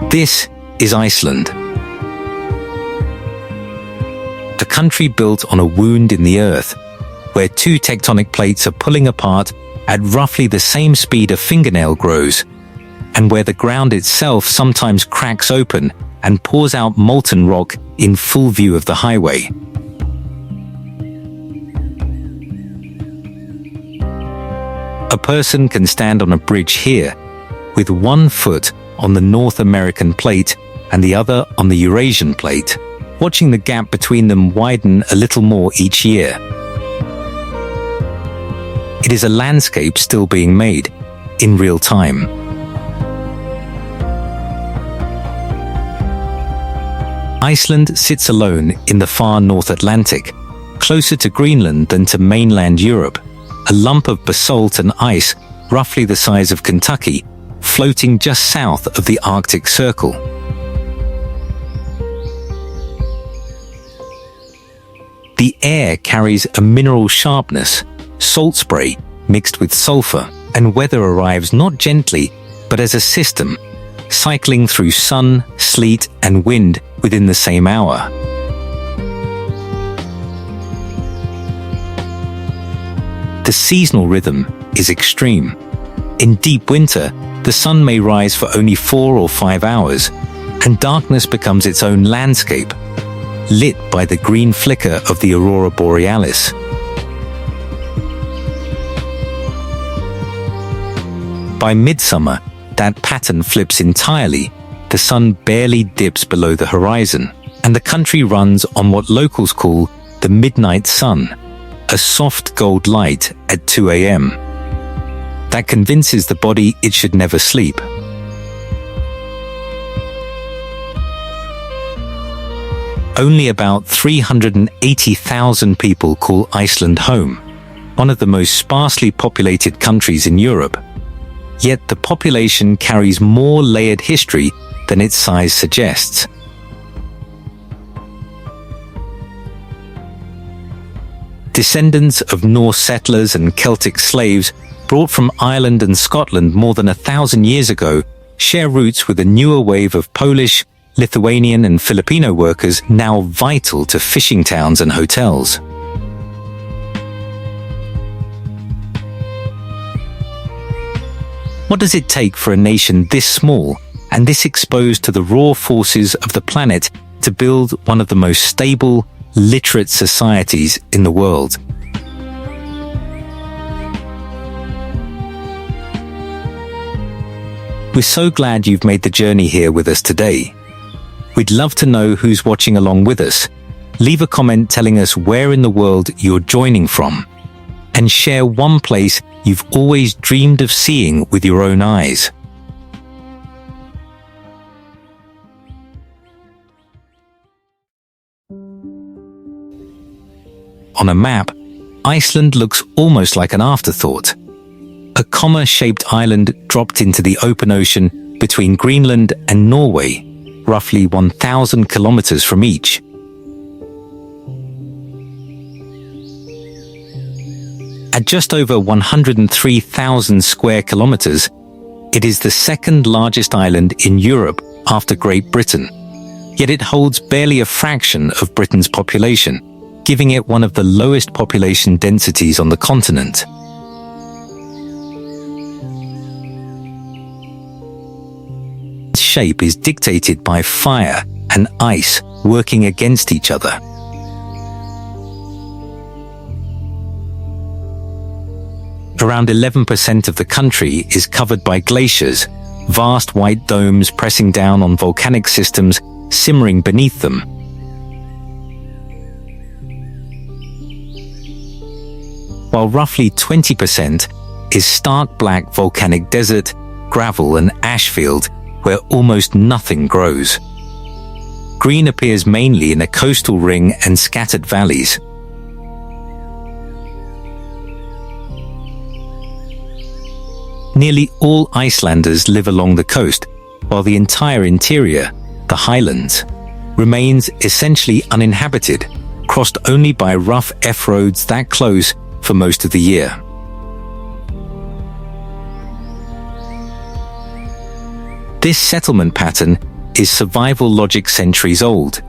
This is Iceland. A country built on a wound in the earth, where two tectonic plates are pulling apart at roughly the same speed a fingernail grows, and where the ground itself sometimes cracks open and pours out molten rock in full view of the highway. A person can stand on a bridge here, with one foot on the North American plate and the other on the Eurasian plate, watching the gap between them widen a little more each year. It is a landscape still being made, in real time. Iceland sits alone in the far North Atlantic, closer to Greenland than to mainland Europe, a lump of basalt and ice roughly the size of Kentucky, floating just south of the Arctic Circle. The air carries a mineral sharpness, salt spray mixed with sulfur, and weather arrives not gently, but as a system, cycling through sun, sleet, and wind within the same hour. The seasonal rhythm is extreme. In deep winter, the sun may rise for only 4 or 5 hours, and darkness becomes its own landscape, lit by the green flicker of the aurora borealis. By midsummer, that pattern flips entirely. The sun barely dips below the horizon, and the country runs on what locals call the midnight sun, a soft gold light at 2 a.m. that convinces the body it should never sleep. Only about 380,000 people call Iceland home, one of the most sparsely populated countries in Europe. Yet the population carries more layered history than its size suggests. Descendants of Norse settlers and Celtic slaves brought from Ireland and Scotland more than 1,000 years ago share roots with a newer wave of Polish, Lithuanian and Filipino workers now vital to fishing towns and hotels. What does it take for a nation this small and this exposed to the raw forces of the planet to build one of the most stable, literate societies in the world? We're so glad you've made the journey here with us today. We'd love to know who's watching along with us. Leave a comment telling us where in the world you're joining from, and share one place you've always dreamed of seeing with your own eyes. On a map, Iceland looks almost like an afterthought. A comma-shaped island dropped into the open ocean between Greenland and Norway, roughly 1,000 kilometers from each. At just over 103,000 square kilometers, it is the second largest island in Europe after Great Britain, yet it holds barely a fraction of Britain's population, giving it one of the lowest population densities on the continent. Its shape is dictated by fire and ice working against each other. Around 11% of the country is covered by glaciers, vast white domes pressing down on volcanic systems simmering beneath them. While roughly 20% is stark black volcanic desert, gravel and ash field where almost nothing grows. Green appears mainly in a coastal ring and scattered valleys. Nearly all Icelanders live along the coast, while the entire interior, the highlands, remains essentially uninhabited, crossed only by rough F-roads that close for most of the year. This settlement pattern is survival logic centuries old.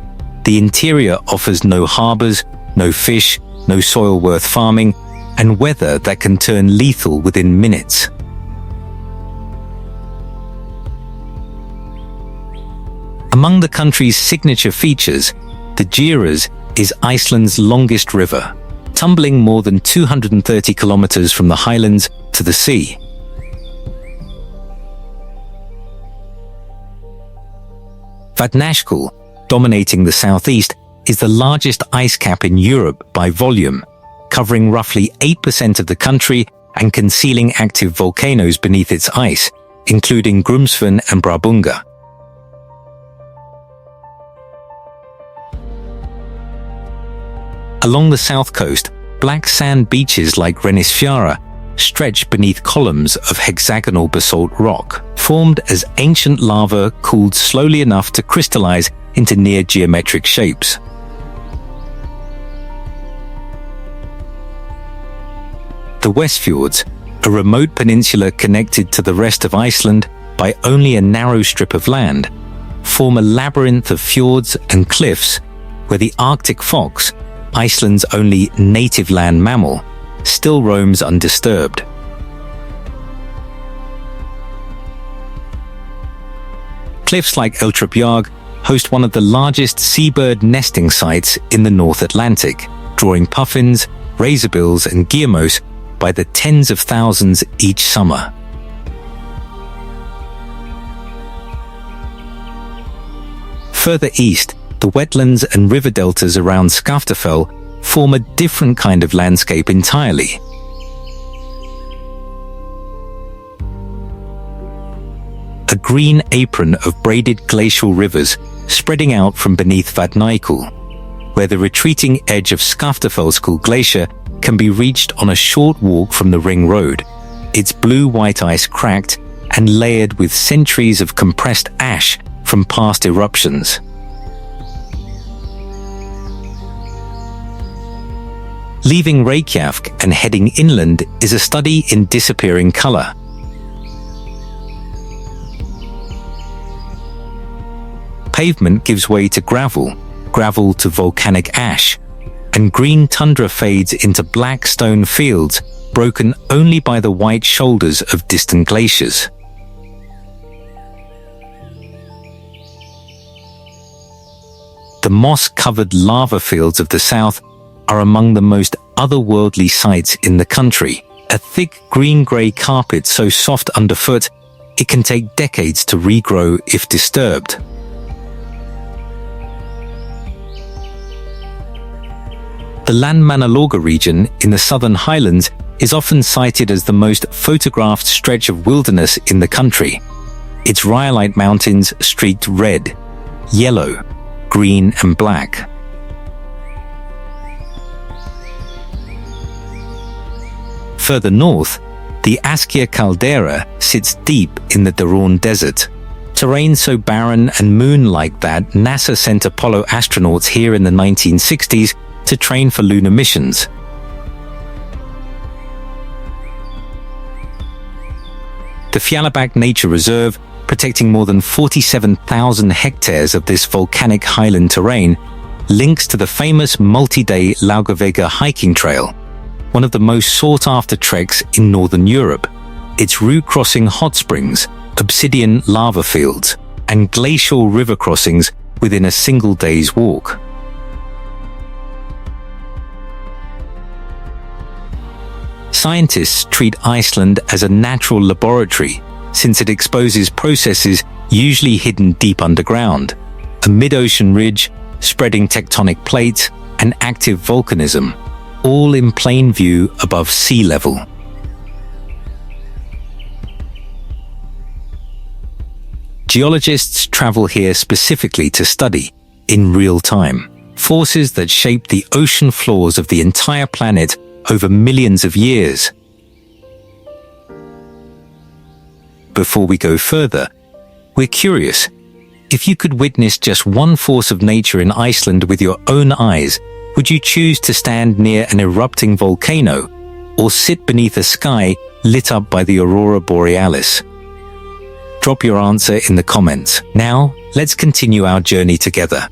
The interior offers no harbors, no fish, no soil worth farming, and weather that can turn lethal within minutes. Among the country's signature features, the Glaciers is Iceland's longest river, tumbling more than 230 kilometers from the highlands to the sea. Vatnajökull, dominating the southeast, is the largest ice cap in Europe by volume, covering roughly 8% of the country and concealing active volcanoes beneath its ice, including Grímsvötn and Brabunga. Along the south coast, black sand beaches like Reynisfjara stretch beneath columns of hexagonal basalt rock, formed as ancient lava cooled slowly enough to crystallize into near-geometric shapes. The Westfjords, a remote peninsula connected to the rest of Iceland by only a narrow strip of land, form a labyrinth of fjords and cliffs where the Arctic fox, Iceland's only native land mammal, still roams undisturbed. Cliffs like Eltrupjarg host one of the largest seabird nesting sites in the North Atlantic, drawing puffins, razorbills, and guillemets by the tens of thousands each summer. Further east, the wetlands and river deltas around Skaftafell form a different kind of landscape entirely. A green apron of braided glacial rivers spreading out from beneath Vatnajökull, where the retreating edge of Skaftafellskull Glacier can be reached on a short walk from the ring road, its blue-white ice cracked and layered with centuries of compressed ash from past eruptions. Leaving Reykjavik and heading inland is a study in disappearing color. Pavement gives way to gravel, gravel to volcanic ash, and green tundra fades into black stone fields broken only by the white shoulders of distant glaciers. The moss-covered lava fields of the south are among the most otherworldly sights in the country, a thick green-grey carpet so soft underfoot it can take decades to regrow if disturbed. The Landmannalaugar region in the southern highlands is often cited as the most photographed stretch of wilderness in the country. Its rhyolite mountains streaked red, yellow, green and black. Further north, the Askja caldera sits deep in the Daron Desert. Terrain so barren and moon-like that NASA sent Apollo astronauts here in the 1960s to train for lunar missions. The Fjalabak Nature Reserve, protecting more than 47,000 hectares of this volcanic highland terrain, links to the famous multi-day Laugavega hiking trail, one of the most sought-after treks in northern Europe. Its route crossing hot springs, obsidian lava fields, and glacial river crossings within a single day's walk. Scientists treat Iceland as a natural laboratory since it exposes processes usually hidden deep underground, a mid-ocean ridge, spreading tectonic plates, and active volcanism, all in plain view above sea level. Geologists travel here specifically to study, in real time, forces that shape the ocean floors of the entire planet over millions of years. Before we go further, we're curious, if you could witness just one force of nature in Iceland with your own eyes, would you choose to stand near an erupting volcano or sit beneath a sky lit up by the aurora borealis? Drop your answer in the comments. Now, let's continue our journey together.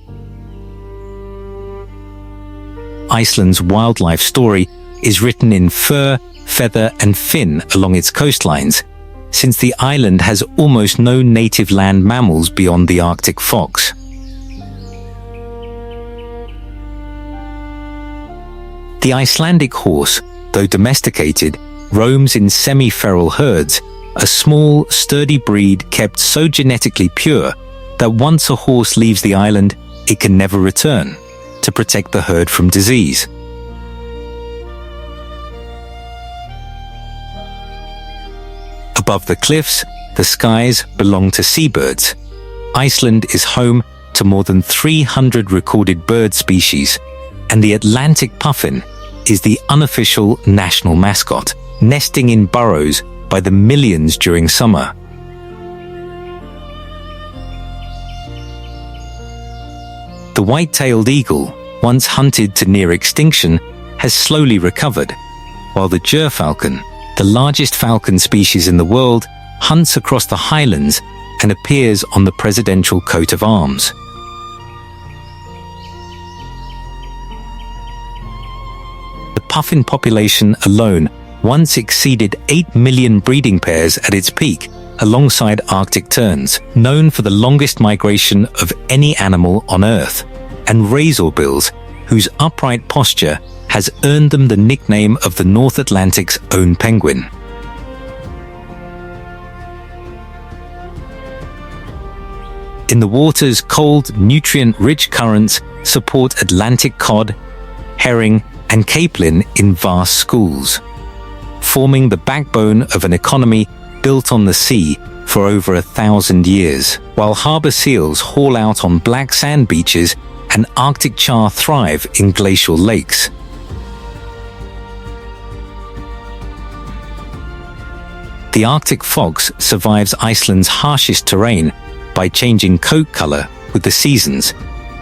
Iceland's wildlife story is written in fur, feather, and fin along its coastlines, since the island has almost no native land mammals beyond the Arctic fox. The Icelandic horse, though domesticated, roams in semi-feral herds, a small, sturdy breed kept so genetically pure that once a horse leaves the island, it can never return, to protect the herd from disease. Above the cliffs, the skies belong to seabirds. Iceland is home to more than 300 recorded bird species, and the Atlantic puffin is the unofficial national mascot, nesting in burrows by the millions during summer. The white-tailed eagle, once hunted to near extinction, has slowly recovered, while the gerfalcon, the largest falcon species in the world, hunts across the highlands and appears on the presidential coat of arms. The puffin population alone once exceeded 8 million breeding pairs at its peak, alongside Arctic terns, known for the longest migration of any animal on Earth, and razorbills, whose upright posture has earned them the nickname of the North Atlantic's own penguin. In the water's cold, nutrient-rich currents support Atlantic cod, herring, and capelin in vast schools, forming the backbone of an economy built on the sea for over 1,000 years, while harbor seals haul out on black sand beaches and Arctic char thrive in glacial lakes. The Arctic fox survives Iceland's harshest terrain by changing coat color with the seasons,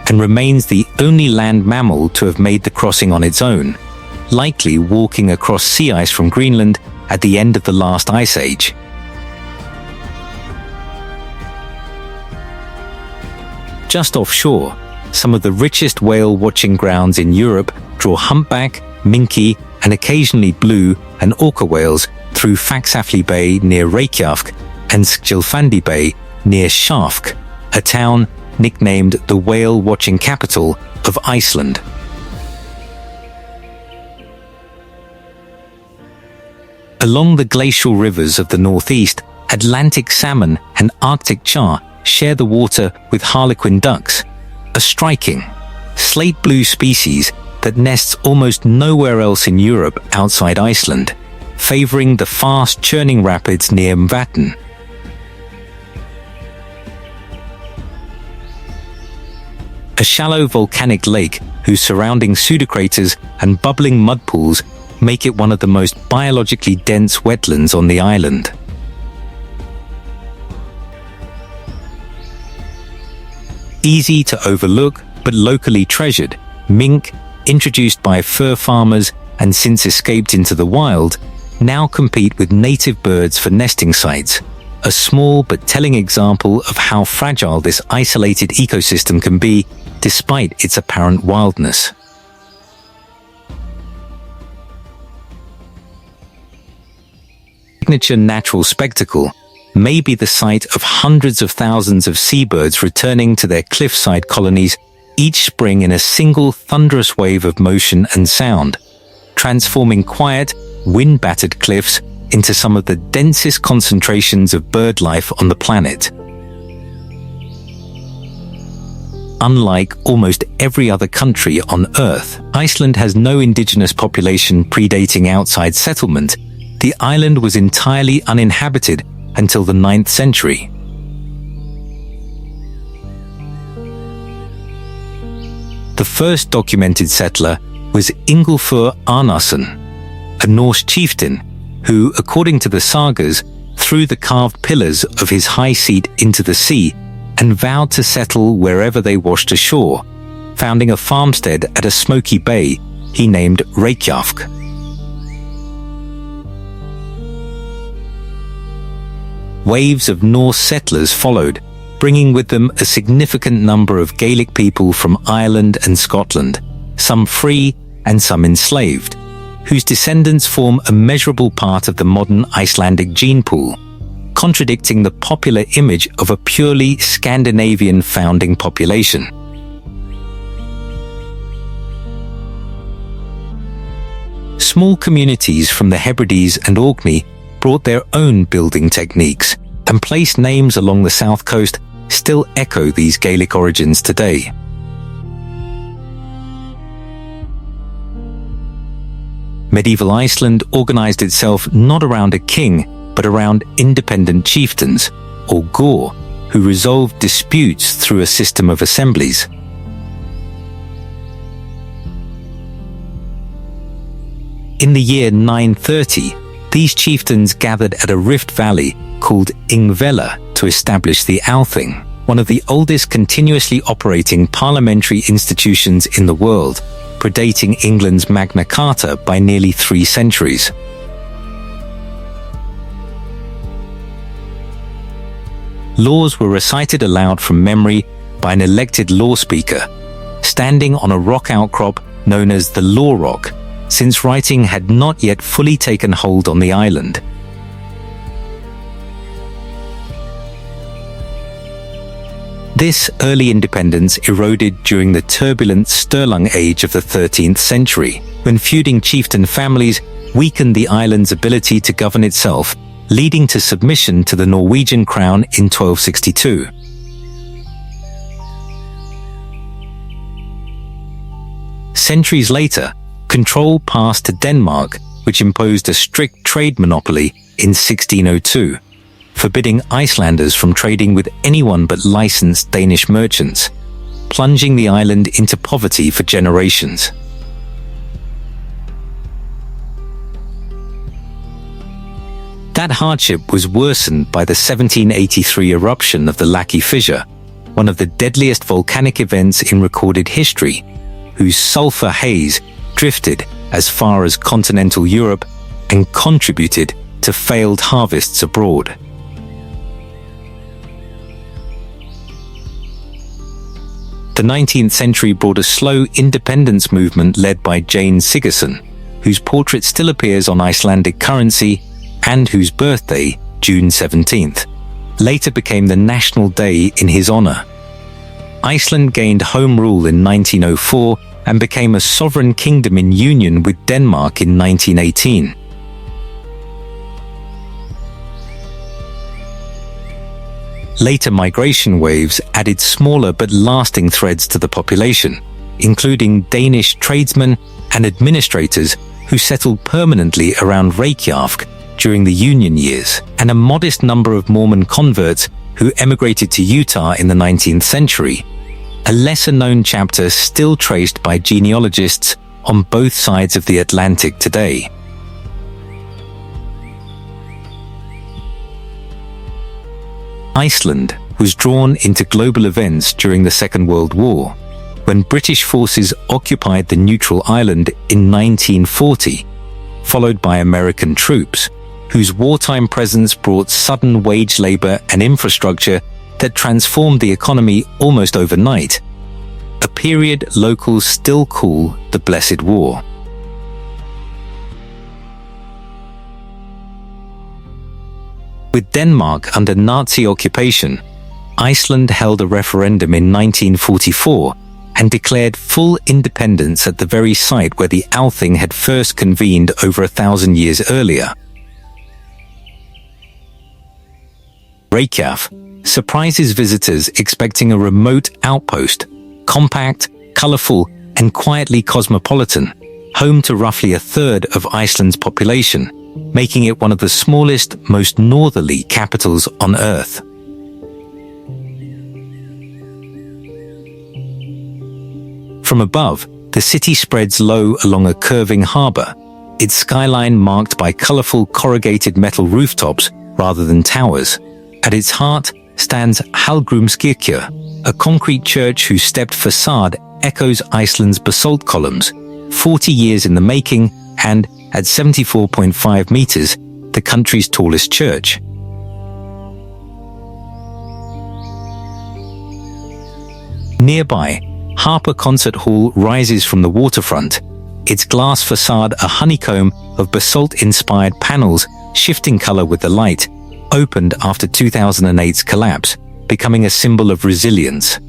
and remains the only land mammal to have made the crossing on its own, likely walking across sea ice from Greenland at the end of the last ice age. Just offshore, some of the richest whale watching grounds in Europe draw humpback, minke, and occasionally blue and orca whales through Faxafli Bay near Reykjavik and Skjolfandi Bay near Shark, a town nicknamed the whale-watching capital of Iceland. Along the glacial rivers of the northeast, Atlantic salmon and Arctic char share the water with harlequin ducks, a striking, slate blue species that nests almost nowhere else in Europe outside Iceland, favoring the fast churning rapids near Mvatn. A shallow volcanic lake whose surrounding pseudocraters and bubbling mud pools make it one of the most biologically dense wetlands on the island. Easy to overlook but locally treasured, mink, introduced by fur farmers and since escaped into the wild, now compete with native birds for nesting sites, a small but telling example of how fragile this isolated ecosystem can be despite its apparent wildness. Signature natural spectacle may be the site of hundreds of thousands of seabirds returning to their cliffside colonies each spring in a single thunderous wave of motion and sound, transforming quiet, wind-battered cliffs into some of the densest concentrations of bird life on the planet. Unlike almost every other country on Earth, Iceland has no indigenous population predating outside settlement. The island was entirely uninhabited until the 9th century. The first documented settler was Ingolfur Arnarsson, a Norse chieftain who, according to the Sagas, threw the carved pillars of his high seat into the sea and vowed to settle wherever they washed ashore, founding a farmstead at a smoky bay he named Reykjavik. waves of Norse settlers followed, bringing with them a significant number of Gaelic people from Ireland and Scotland, some free and some enslaved, whose descendants form a measurable part of the modern Icelandic gene pool, contradicting the popular image of a purely Scandinavian founding population. Small communities from the Hebrides and Orkney brought their own building techniques, and place names along the south coast still echo these Gaelic origins today. Medieval Iceland organized itself not around a king, but around independent chieftains, or gore, who resolved disputes through a system of assemblies. In the year 930, these chieftains gathered at a rift valley called Ingvella to establish the Althing, one of the oldest continuously operating parliamentary institutions in the world, predating England's Magna Carta by nearly 3 centuries. Laws were recited aloud from memory by an elected law speaker, standing on a rock outcrop known as the Law Rock, since writing had not yet fully taken hold on the island. This early independence eroded during the turbulent Sturlung age of the 13th century, when feuding chieftain families weakened the island's ability to govern itself, leading to submission to the Norwegian crown in 1262. Centuries later, control passed to Denmark, which imposed a strict trade monopoly in 1602, forbidding Icelanders from trading with anyone but licensed Danish merchants, plunging the island into poverty for generations. That hardship was worsened by the 1783 eruption of the Laki Fissure, one of the deadliest volcanic events in recorded history, whose sulfur haze drifted as far as continental Europe and contributed to failed harvests abroad. The 19th century brought a slow independence movement led by Jane Sigurðsson, whose portrait still appears on Icelandic currency and whose birthday, June 17th, later became the national day in his honor. Iceland gained home rule in 1904 and became a sovereign kingdom in union with Denmark in 1918. Later migration waves added smaller but lasting threads to the population, including Danish tradesmen and administrators who settled permanently around Reykjavik during the Union years, and a modest number of Mormon converts who emigrated to Utah in the 19th century, a lesser-known chapter still traced by genealogists on both sides of the Atlantic today. Iceland was drawn into global events during the Second World War, when British forces occupied the neutral island in 1940, followed by American troops, whose wartime presence brought sudden wage labor and infrastructure that transformed the economy almost overnight, a period locals still call the Blessed War. With Denmark under Nazi occupation, Iceland held a referendum in 1944 and declared full independence at the very site where the Althing had first convened over 1,000 years earlier. Reykjavik surprises visitors expecting a remote outpost, compact, colorful, and quietly cosmopolitan, home to roughly a third of Iceland's population, making it one of the smallest, most northerly capitals on Earth. From above, the city spreads low along a curving harbor, its skyline marked by colorful corrugated metal rooftops rather than towers. At its heart stands Hallgrímskirkja, a concrete church whose stepped facade echoes Iceland's basalt columns, 40 years in the making and, at 74.5 meters, the country's tallest church. Nearby, Harper Concert Hall rises from the waterfront, its glass facade a honeycomb of basalt-inspired panels shifting color with the light, opened after 2008's collapse, becoming a symbol of resilience.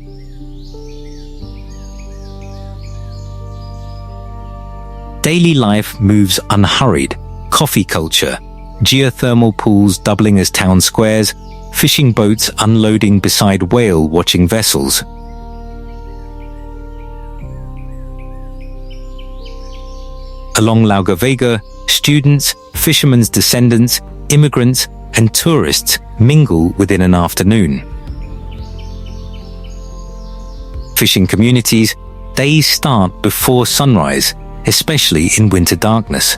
Daily life moves unhurried. Coffee culture, geothermal pools doubling as town squares, fishing boats unloading beside whale-watching vessels. Along Lago Vega, students, fishermen's descendants, immigrants, and tourists mingle within an afternoon. Fishing communities, days start before sunrise, especially in winter darkness.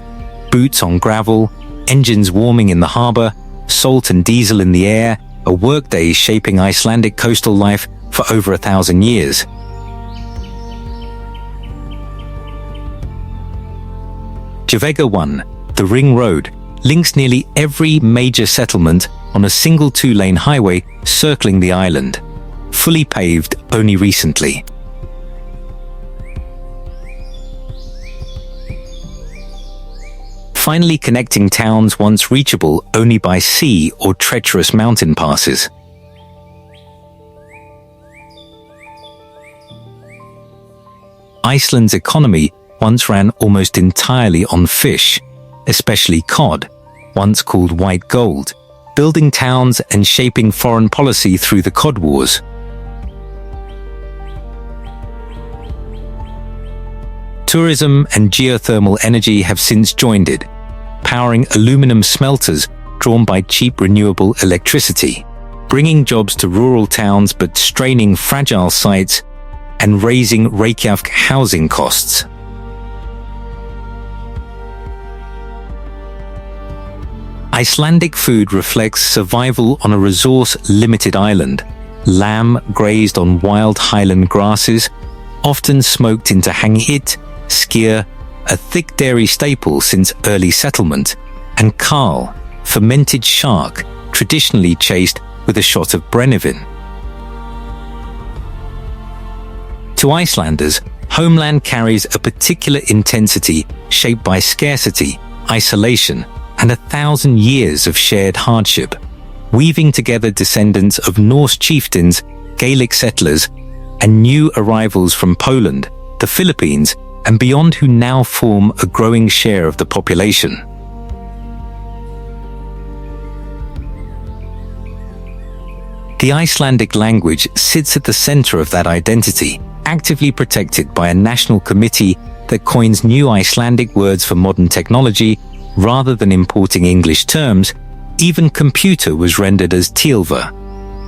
Boots on gravel, engines warming in the harbor, salt and diesel in the air, a workday shaping Icelandic coastal life for over 1,000 years. Gjavega 1, the Ring Road, links nearly every major settlement on a single two-lane highway circling the island, fully paved only recently. Finally connecting towns once reachable only by sea or treacherous mountain passes. Iceland's economy once ran almost entirely on fish, especially cod, once called white gold, building towns and shaping foreign policy through the Cod Wars. Tourism and geothermal energy have since joined it, powering aluminum smelters drawn by cheap renewable electricity, bringing jobs to rural towns but straining fragile sites and raising Reykjavik housing costs. Icelandic food reflects survival on a resource-limited island. Lamb grazed on wild highland grasses, often smoked into hangit, skyr, a thick dairy staple since early settlement, and carl, fermented shark, traditionally chased with a shot of brennivin. To Icelanders, homeland carries a particular intensity shaped by scarcity, isolation, and 1,000 years of shared hardship, weaving together descendants of Norse chieftains, Gaelic settlers, and new arrivals from Poland, the Philippines, and beyond who now form a growing share of the population. The Icelandic language sits at the center of that identity, actively protected by a national committee that coins new Icelandic words for modern technology rather than importing English terms. Even computer was rendered as tilva,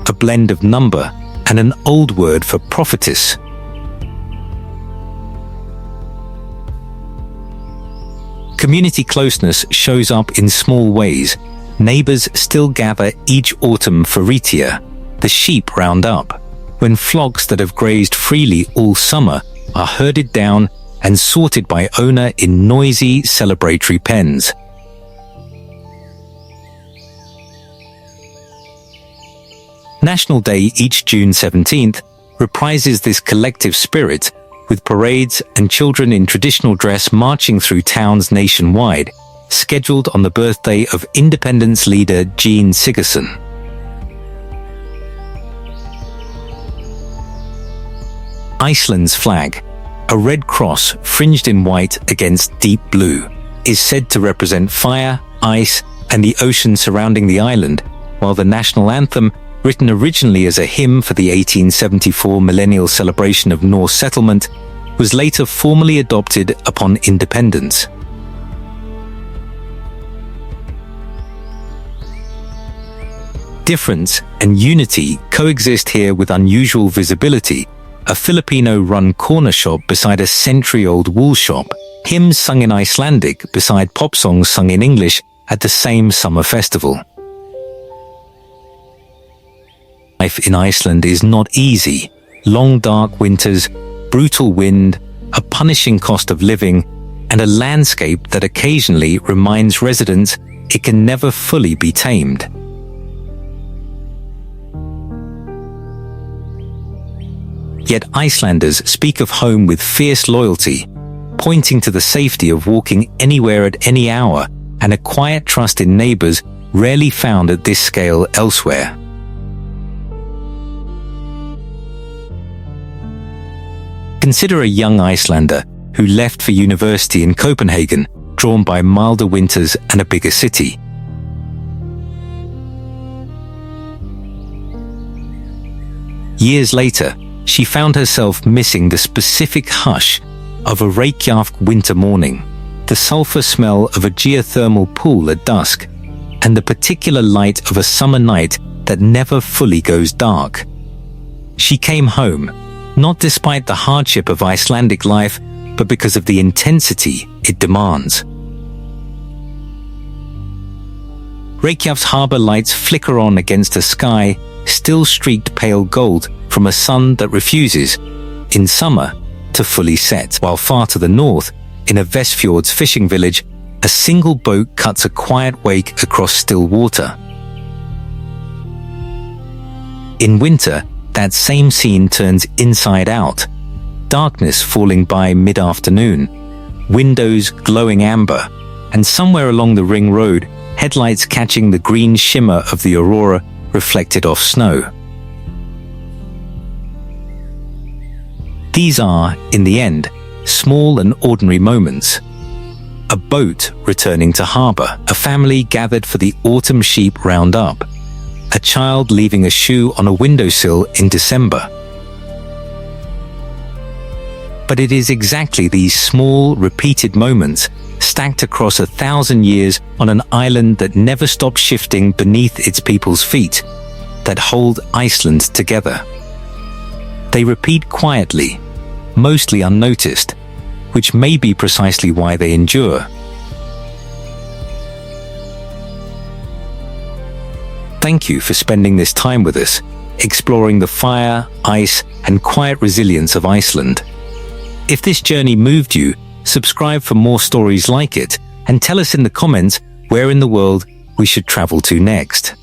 a blend of number and an old word for prophetess. Community closeness shows up in small ways. Neighbors still gather each autumn for ritia, the sheep round up, when flocks that have grazed freely all summer are herded down and sorted by owner in noisy celebratory pens. National Day each June 17th reprises this collective spirit, with parades and children in traditional dress marching through towns nationwide, scheduled on the birthday of independence leader Jean Sigurðsson. Iceland's flag, a red cross fringed in white against deep blue, is said to represent fire, ice, and the ocean surrounding the island, while the national anthem, written originally as a hymn for the 1874 millennial celebration of Norse settlement, was later formally adopted upon independence. Difference and unity coexist here with unusual visibility. A Filipino-run corner shop beside a century-old wool shop, hymns sung in Icelandic beside pop songs sung in English at the same summer festival. Life in Iceland is not easy. Long dark winters, brutal wind, a punishing cost of living, and a landscape that occasionally reminds residents it can never fully be tamed. Yet Icelanders speak of home with fierce loyalty, pointing to the safety of walking anywhere at any hour and a quiet trust in neighbors rarely found at this scale elsewhere. Consider a young Icelander who left for university in Copenhagen, drawn by milder winters and a bigger city. Years later, she found herself missing the specific hush of a Reykjavik winter morning, the sulfur smell of a geothermal pool at dusk, and the particular light of a summer night that never fully goes dark. She came home, not despite the hardship of Icelandic life, but because of the intensity it demands. Reykjavik's harbour lights flicker on against a sky still streaked pale gold from a sun that refuses, in summer, to fully set, while far to the north, in a Vestfjords fishing village, a single boat cuts a quiet wake across still water. In winter, that same scene turns inside out, darkness falling by mid-afternoon, windows glowing amber, and somewhere along the ring road, headlights catching the green shimmer of the aurora reflected off snow. These are, in the end, small and ordinary moments. A boat returning to harbour, a family gathered for the autumn sheep roundup, a child leaving a shoe on a windowsill in December. But it is exactly these small, repeated moments, stacked across 1,000 years on an island that never stops shifting beneath its people's feet, that hold Iceland together. They repeat quietly, mostly unnoticed, which may be precisely why they endure. Thank you for spending this time with us, exploring the fire, ice, and quiet resilience of Iceland. If this journey moved you, subscribe for more stories like it, and tell us in the comments where in the world we should travel to next.